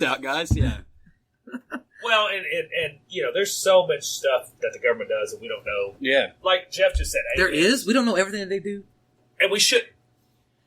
out, guys. Yeah. Well, and there's so much stuff that the government does that we don't know. Yeah. Like Jeff just said. There is? We don't know everything that they do? And we shouldn't.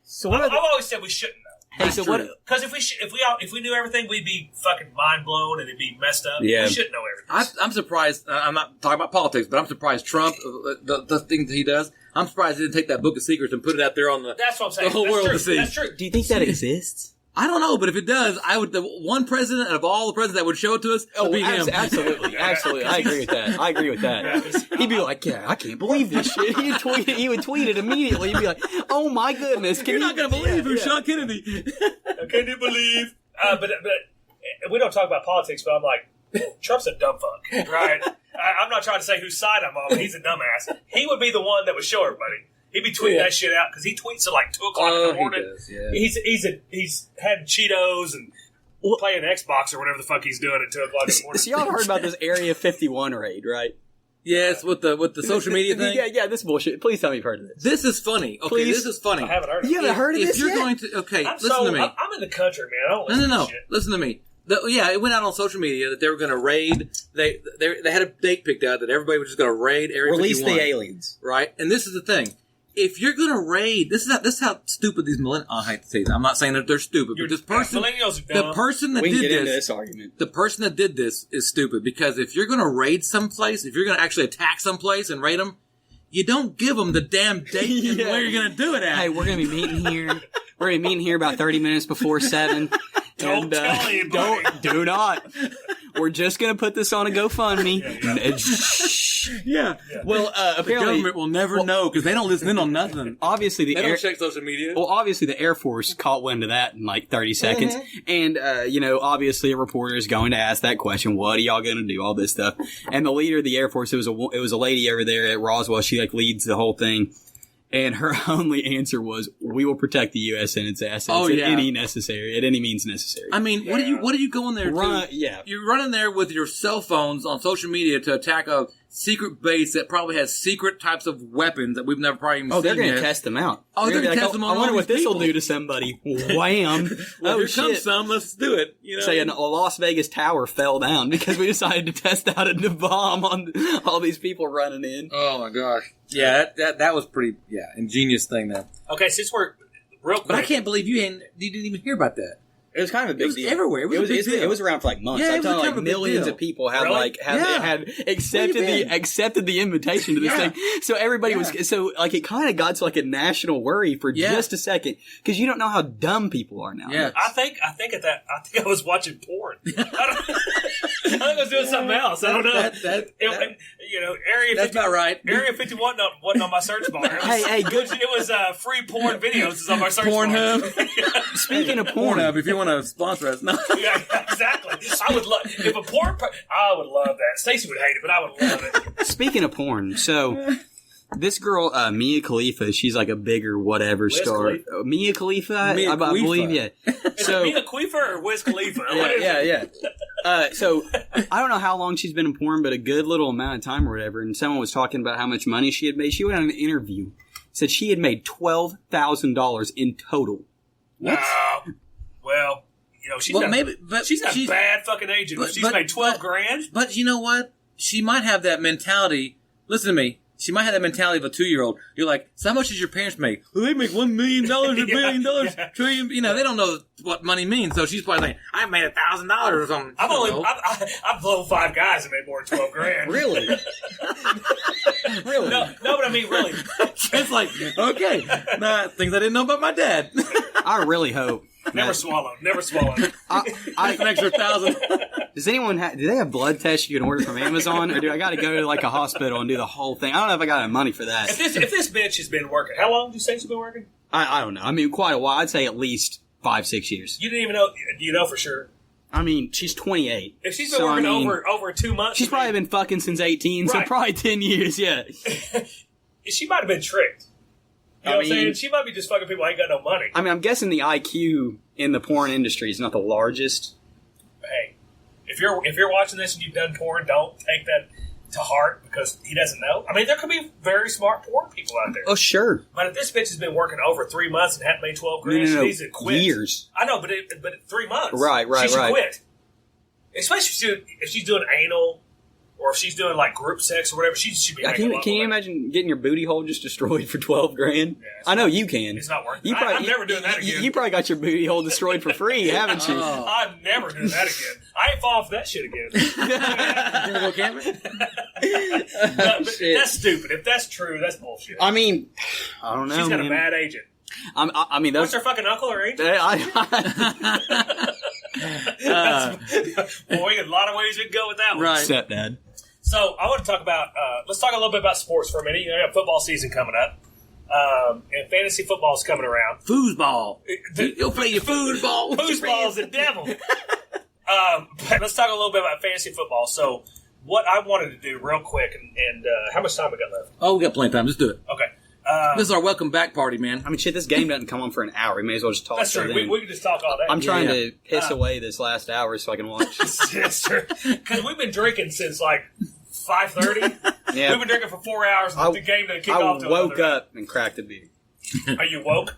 So what I've always said we shouldn't know. Hey, so what? Because if we knew everything, we'd be fucking mind blown and it'd be messed up. Yeah. We should know everything. I'm surprised. I'm not talking about politics, but I'm surprised Trump, the things that he does. I'm surprised he didn't take that book of secrets and put it out there on That's what I'm saying. the whole world to see. That's true. Do you think that exists? I don't know, but if it does, the one president of all the presidents that would show it to us would be him. Absolutely. I agree with that. He'd be like, yeah, I can't believe this shit. He would tweet it immediately. He'd be like, oh my goodness. You're not going to believe who shot Kennedy. Can you believe? But we don't talk about politics, but I'm like, Trump's a dumb fuck, right? I'm not trying to say whose side I'm on, but he's a dumbass. He would be the one that would show everybody. He'd be tweeting that shit out because he tweets at like 2 o'clock in the morning. He does, yeah. He's had Cheetos and playing Xbox or whatever the fuck he's doing at 2 o'clock in the morning. So y'all heard about this Area 51 raid, right? Yes, with the social media thing. Yeah, this bullshit. Please tell me you've heard of this. This is funny. Okay, Please. this is funny. I haven't heard of it. You haven't heard of this If you're yet? going to, okay, I'm listen to me. I'm in the country, man. I don't listen to No. this shit. Listen to me. It went out on social media that they were going to raid. They had a date picked out that everybody was just going to raid Area 51. Release the aliens. Right? And this is the thing. If you're going to raid, this is how stupid these millennials, I hate to say that. I'm not saying that they're stupid, but this person, millennials are dumb. the person that We can did get into this this argument. the person that did this is stupid because if you're going to raid someplace, if you're going to actually attack someplace and raid them, you don't give them the damn date and where you're going to do it at. Hey, we're going to be meeting here. We're going to be meeting here about 30 minutes before 7. Don't tell anybody. Do not. We're just going to put this on a GoFundMe. Yeah. Well, The apparently, government will never know because they don't listen in on nothing. obviously They don't check social media. Well, obviously the Air Force caught wind of that in like 30 seconds. And, obviously a reporter is going to ask that question. What are y'all going to do? All this stuff. And the leader of the Air Force, it was a lady over there at Roswell. She like leads the whole thing. And her only answer was, we will protect the U.S. and its assets at any means necessary. I mean, what are you going there to? Yeah. You're running there with your cell phones on social media to attack a secret base that probably has secret types of weapons that we've never probably even seen they're going yet. to test them out. Oh, they're going to test them on I wonder all what these this will people. do to somebody. Wham. Well, here shit. comes some. Let's do it. You know? Say a Las Vegas tower fell down because we decided to test out a bomb on all these people running in. Oh my gosh! Yeah, that was pretty ingenious thing there. Okay, since we're real quick. But I can't believe you didn't even hear about that. It was kind of a big It was deal. everywhere. It was a big deal. It was around for like months. Yeah, I'm it was telling kind of a big millions deal. of people had Really? had accepted the invitation to this thing. So everybody was it kind of got to like a national worry for just a second because you don't know how dumb people are now. Yeah. I think I was watching porn. I think I was doing something else. I don't know. Area That's 50, about right. Area 51 wasn't on my search bar. Hey, good. It was free porn videos is on my search Pornhub. bar. Speaking of porn, Pornhub, if you want to sponsor us. No. Yeah, exactly. I would love if a porn. I would love that. Stacey would hate it, but I would love it. speaking of porn, so this girl Mia Khalifa, she's like a bigger whatever star. Khalifa? Mia Khalifa, Mia I believe, Khalifa. Is So it Mia Khalifa or Wiz Khalifa? What is it? So I don't know how long she's been in porn, but a good little amount of time or whatever. And someone was talking about how much money she had made. She went on an interview, said she had made $12,000 in total. What? Well, she's got a bad fucking agent. But- She's but- made $12,000. But you know what? She might have that mentality. Listen to me. She might have that mentality of a 2-year-old. You're like, so how much does your parents make? Well, they make $1 million, $1 billion, trillion. They don't know what money means. So she's probably like, I made $1,000 or something. I've blown 5 guys and made more than $12,000. Really? Really? No, but I mean, really. It's like, okay, things I didn't know about my dad. I really hope. Never swallowed. That's an extra 1,000. Does anyone do they have blood tests you can order from Amazon, or do I got to go to like a hospital and do the whole thing? I don't know if I got enough money for that. If this bitch has been working, how long do you say she's been working? I don't know. I mean, quite a while. I'd say at least 5-6 years. You didn't even know. Do you know for sure? I mean, she's 28. If she's been working over 2 months, she's probably been fucking since 18, so Right. probably 10 years. Yeah. She might have been tricked. You know what I'm saying? She might be just fucking people who ain't got no money. I mean, I'm guessing the IQ in the porn industry is not the largest. Hey, if you're watching this and you've done porn, don't take that to heart because he doesn't know. I mean, there could be very smart porn people out there. Oh, sure. But if this bitch has been working over 3 months and hadn't made 12 grand, she needs to quit. Years. I know, but 3 months. Right. She should quit. Especially if she's doing anal or if she's doing like group sex or whatever, she should be making a lot Can you more imagine getting your booty hole just destroyed for 12 grand? Yeah, I know you can. It's not worth it. You probably, I'm never doing that again. You probably got your booty hole destroyed for free, haven't you? I'm never doing that again. I ain't falling for that shit again. You wanna go camping? But that's stupid. If that's true, that's bullshit. I mean, I don't know. She's got man. a bad agent. I mean, What's those. her fucking uncle or agent? Well, We got a lot of ways we can go with that one. Right. Stepdad. So I want to talk about. Let's talk a little bit about sports for a minute. You know, you have football season coming up, and fantasy football is coming around. Foosball. You'll play your foosball. Foosball is the devil. But let's talk a little bit about fantasy football. So, what I wanted to do real quick, and how much time we got left? Oh, we got plenty of time. Let's do it. Okay. This is our welcome back party, man. I mean, shit, this game doesn't come on for an hour. We may as well just talk. That's true. We can just talk all day. I'm trying Yeah. to piss away this last hour so I can watch. That's true. Because we've been drinking since like 5:30. Yeah. We've been drinking for 4 hours, and the game didn't kick I off till woke another up and cracked a beer. night. Are you woke?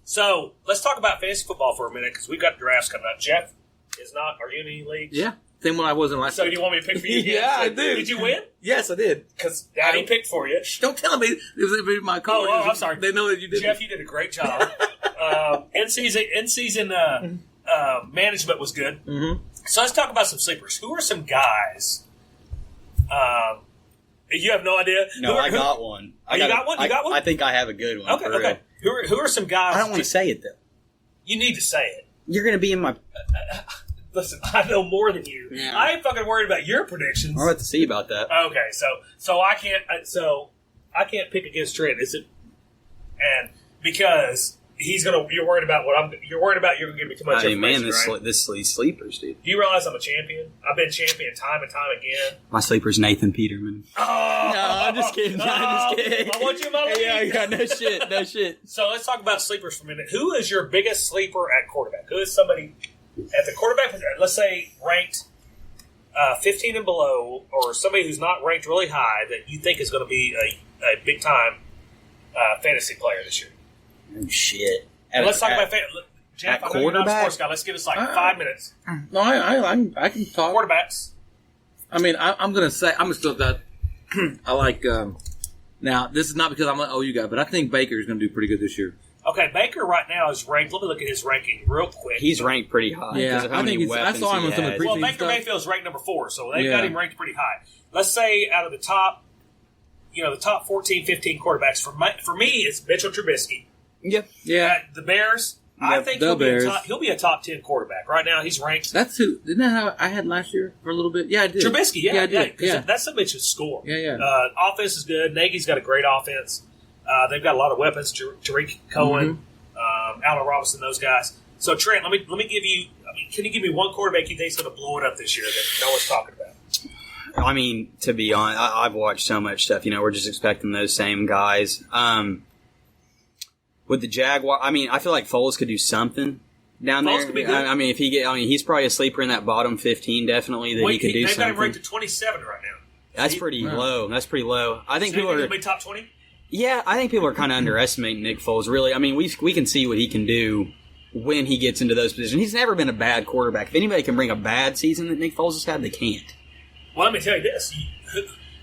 So let's talk about fantasy football for a minute because we've got drafts coming up. Jeff is not. Are you in any leagues? Yeah. Same one I was in last So week. you want me to pick for you again? Yeah, I do. Did you win? Yes, I did. Because Daddy picked for you. Don't tell me it was my call. Oh, I'm sorry. They know that you did. Jeff, you did a great job. In season management was good. Mm-hmm. So let's talk about some sleepers. Who are some guys? You have no idea. No, I got one. You got one? You got one? I think I have a good one. Okay, for okay. Who are some guys? I don't want to say it though. You need to say it. You're going to be in my. Listen, I know more than you. Yeah. I ain't fucking worried about your predictions. I'll have to see about that. Okay, so I can't. So I can't pick against Trent, is it? And because you're worried about what I'm. You're worried about you're gonna give me too much I mean, information, man, right? these sleepers, dude. Do you realize I'm a champion? I've been champion time and time again. My sleeper's Nathan Peterman. Oh, No, I'm just kidding. I'm just kidding. I want you in my league. Yeah, no shit, no shit. So let's talk about sleepers for a minute. Who is your biggest sleeper at quarterback? Who is somebody at the quarterback position, let's say ranked 15 and below, or somebody who's not ranked really high that you think is going to be a big time fantasy player this year? Oh shit. And let's talk about Jeff. at I know you're not a quarterback? sports guy. Let's give us like 5 minutes. No, I can talk. Quarterbacks. I mean, I'm going to say, I'm still that. I like, now, this is not because I'm an OU guy, but I think Baker is going to do pretty good this year. Okay, Baker right now is ranked. Let me look at his ranking real quick. He's ranked pretty high. Yeah, because of how I many think I weapons saw him he on some of the has. pre- Well, preseason Baker stuff. Mayfield's ranked number 4, so they've Yeah. got him ranked pretty high. Let's say out of the top, the top 14, 15 quarterbacks, for me, it's Mitchell Trubisky. Yep. Yeah. The Bears, I think the Bears. he'll be a top 10 quarterback. Right now, he's ranked. That's who, isn't that how I had last year for a little bit? Yeah, I did. Trubisky, yeah. I did. 'cause Yeah. That's somebody who should score. Yeah. Offense is good. Nagy's got a great offense. They've got a lot of weapons. Tariq Cohen, Allen Robinson, those guys. So, Trent, let me give you, can you give me one quarterback you think is going to blow it up this year that no one's talking about? I mean, to be honest, I've watched so much stuff. We're just expecting those same guys. With the Jaguar, I feel like Foles could do something down Foles there. could be good. He's probably a sleeper in that bottom 15. Definitely that he could do they've got him something. ranked at 27 right now. That's pretty low. That's pretty low. I think So you people think are. he'll be top 20? Yeah, I think people are kind of underestimating Nick Foles. Really, we can see what he can do when he gets into those positions. He's never been a bad quarterback. If anybody can bring a bad season that Nick Foles has had, they can't. Well, let me tell you this.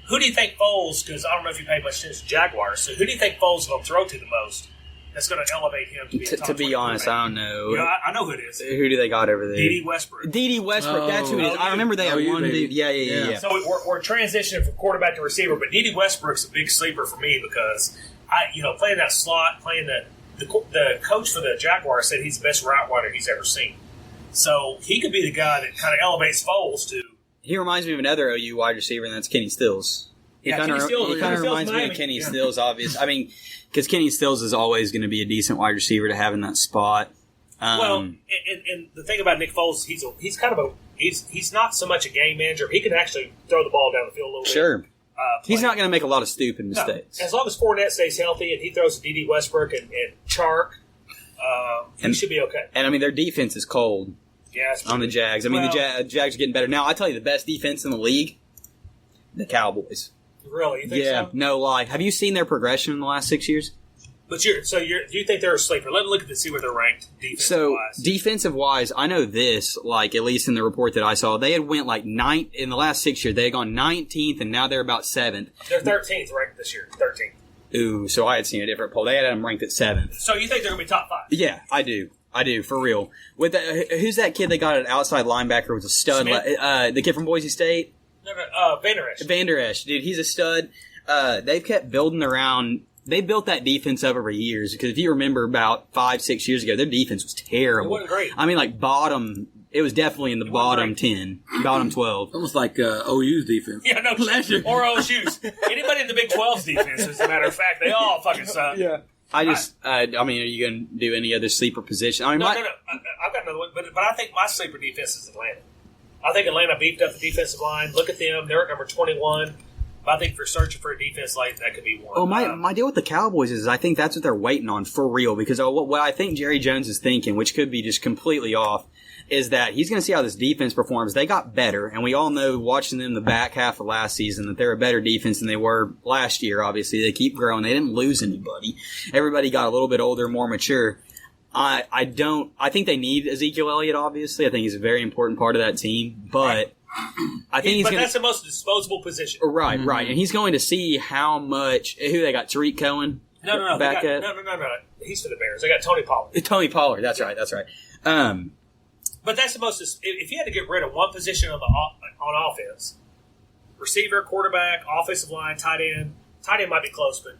Who do you think Foles, because I don't know if you pay much attention to Jaguars, so who do you think Foles is going to throw to the most that's going to elevate him to be a top To be 20 honest, quarterback? I don't know. You know, I know who it is. Who do they got over there? D.D. Westbrook. D.D. Westbrook, that's who it is. I remember they had one baby. dude. Yeah. So we're transitioning from quarterback to receiver, but D.D. Westbrook's a big sleeper for me because playing that slot, playing the coach for the Jaguars said he's the best route runner he's ever seen. So he could be the guy that kind of elevates Foles to. He reminds me of another OU wide receiver, and that's Kenny Stills. He kind of reminds me of Kenny Stills, obviously. Because Kenny Stills is always going to be a decent wide receiver to have in that spot. And the thing about Nick Foles, he's not so much a game manager. He can actually throw the ball down the field a little bit. Sure. He's not going to make a lot of stupid mistakes. No, as long as Fournette stays healthy and he throws to D.D. Westbrook and Chark, he should be okay. And, their defense is cold on the Jags. The Jags are getting better. Now, I tell you, the best defense in the league, the Cowboys. Really? You think so? No lie. Have you seen their progression in the last 6 years? But do you think they're a sleeper? Let me look at see where they're ranked defensive-wise. So, defensive-wise, I know this, like, at least in the report that I saw, they had went, like, in the last 6 years, they had gone 19th, and now they're about 7th. They're 13th ranked this year. 13th. Ooh, so I had seen a different poll. They had them ranked at 7th. So you think they're going to be top 5? Yeah, I do. For real. With who's that kid they got an outside linebacker with a stud? The kid from Boise State? No, Van Der Esch. Dude, he's a stud. They've kept building around. They built that defense up over years because if you remember about 5-6 years ago, their defense was terrible. It wasn't great. I mean, like bottom. It was definitely in the bottom 10, bottom 12. Almost like OU's defense. Yeah, no, or OSU's. Anybody in the Big 12's defense, as a matter of fact, they all fucking suck. Yeah. I mean, are you going to do any other sleeper position? I mean, no. I've got another one, but I think my sleeper defense is Atlanta. I think Atlanta beefed up the defensive line. Look at them; they're at number 21. But I think if you're searching for a defense like that, could be one. Oh, my deal with the Cowboys is I think that's what they're waiting on for real. Because what I think Jerry Jones is thinking, which could be just completely off, is that he's going to see how this defense performs. They got better, and we all know, watching them the back half of last season, that they're a better defense than they were last year, obviously. They keep growing. They didn't lose anybody. Everybody got a little bit older, more mature. I think they need Ezekiel Elliott, obviously. I think he's a very important part of that team, but I think But that's the most disposable position. Right. And he's going to see how much, who they got, Tariq Cohen? No. No. He's for the Bears. They got Tony Pollard. Tony Pollard, that's right. But that's the most. If you had to get rid of one position on offense, receiver, quarterback, offensive line, tight end might be close, but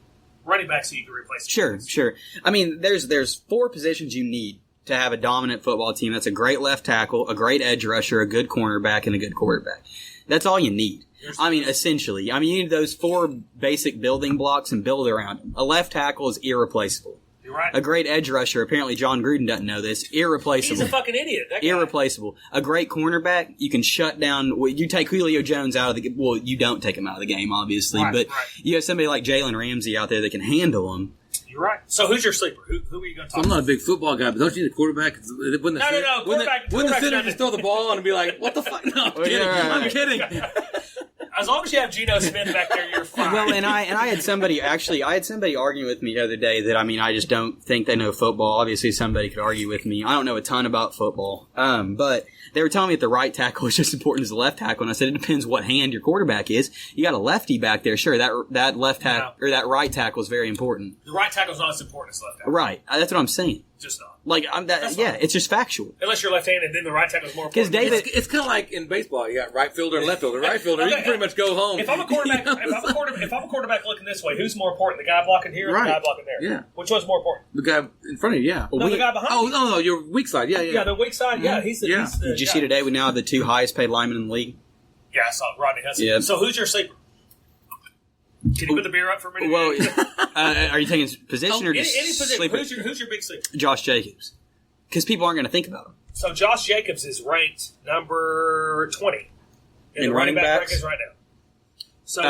running back, so you can replace. Sure. I mean, there's 4 positions you need to have a dominant football team. That's a great left tackle, a great edge rusher, a good cornerback, and a good quarterback. That's all you need. I mean, essentially. I mean, you need those 4 basic building blocks and build around them. A left tackle is irreplaceable. You're right. A great edge rusher, apparently John Gruden doesn't know this, irreplaceable. He's a fucking idiot. That guy. Irreplaceable. A great cornerback, you can shut down. You take Julio Jones out of the game. Well, you don't take him out of the game, obviously, but you have somebody like Jalen Ramsey out there that can handle him. You're right. So who's your sleeper? Who are you going to talk about? I'm not a big football guy, but don't you need a quarterback? Wouldn't the center just throw the ball and be like, what the fuck? No, I'm kidding. As long as you have Geno Smith back there, you're fine. Well, and I had somebody arguing with me the other day that, I mean, I just don't think they know football. Obviously, somebody could argue with me. I don't know a ton about football. But they were telling me that the right tackle is just as important as the left tackle, and I said it depends what hand your quarterback is. You got a lefty back there, sure. That left tackle or that right tackle is very important. The right tackle is not as important as left tackle. Right. That's what I'm saying. Just not. Like it's just factual. Unless you're left-handed, then the right tackle is more important. Because it's kind of like in baseball, you got right fielder and left fielder. Right fielder, you can pretty much go home. If I'm a quarterback, if I'm a quarterback looking this way, who's more important? The guy blocking here, or the guy blocking there? Yeah. Which one's more important? The guy in front of you, yeah. No, the guy behind you. No, your weak side, yeah. Yeah, the weak side, yeah. He's the Did you see today we now have the 2 highest paid linemen in the league? Yeah, I saw Rodney Hudson. Yeah. So who's your sleeper? Can you put the beer up for a minute? Well, are you taking position or just any position? sleeper? Who's your big sleeper? Josh Jacobs. Because people aren't going to think about him. So Josh Jacobs is ranked number 20 in the running back rankings right now. So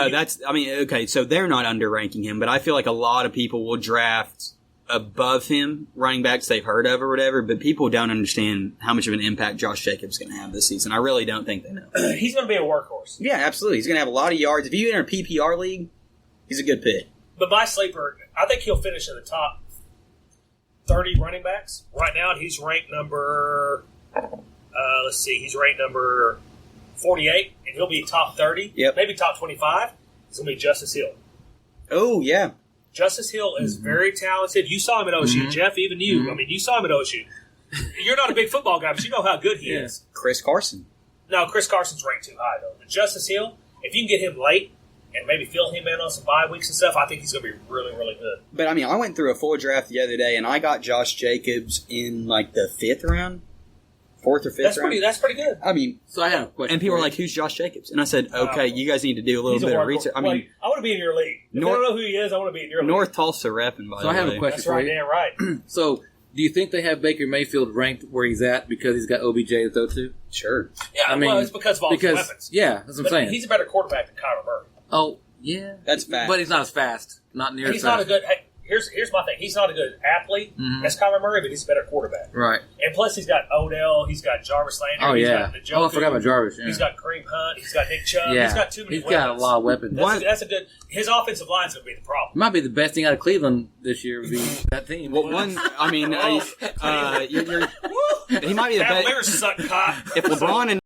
so they're not underranking him, but I feel like a lot of people will draft above him running backs they've heard of or whatever, but people don't understand how much of an impact Josh Jacobs is going to have this season. I really don't think they know. He's going to be a workhorse. Yeah, absolutely. He's going to have a lot of yards. If you enter a PPR league, he's a good pick. But my sleeper, I think he'll finish in the top 30 running backs. Right now, he's ranked number, he's ranked number 48, and he'll be top 30, maybe top 25. It's going to be Justice Hill. Oh, yeah. Justice Hill is very talented. You saw him at OSU, Jeff, even you. I mean, you saw him at OSU. You're not a big football guy, but you know how good he is. Chris Carson. No, Chris Carson's ranked too high, though. But Justice Hill, if you can get him late and maybe fill him in on some bye weeks and stuff, I think he's going to be really, really good. But, I mean, I went through a full draft the other day, and I got Josh Jacobs in, like, the 5th round. 4th or 5th round. That's pretty good. I mean, so I have a question. And people were like, "Who's Josh Jacobs?" And I said, "Okay, you guys need to do a little bit of research." I mean, I want to be in your league. If I don't know who he is, I want to be in your league. North Tulsa repping, by the way. So I have a question for you. That's right, damn right. So, do you think they have Baker Mayfield ranked where he's at because he's got OBJ to throw to? Sure. Yeah, I mean, it's because of all his weapons. Yeah, that's what I'm saying. He's a better quarterback than Kyler Murray. Oh, yeah. That's fast. But he's not as fast. Not near as fast. He's not a good... here's my thing. He's not a good athlete as Kyler Murray, but he's a better quarterback. Right. And plus, he's got Odell. He's got Jarvis Landry. Oh, he's yeah. Got I forgot about Jarvis. Yeah. He's got Kareem Hunt. He's got Nick Chubb. Yeah. He's got too many He's weapons. got a lot of weapons. That's a good. His offensive line's going to be the problem. It might be the best thing out of Cleveland this year would be that team. Well, one, I mean, he might be the best. Cavaliers suck cock. If LeBron and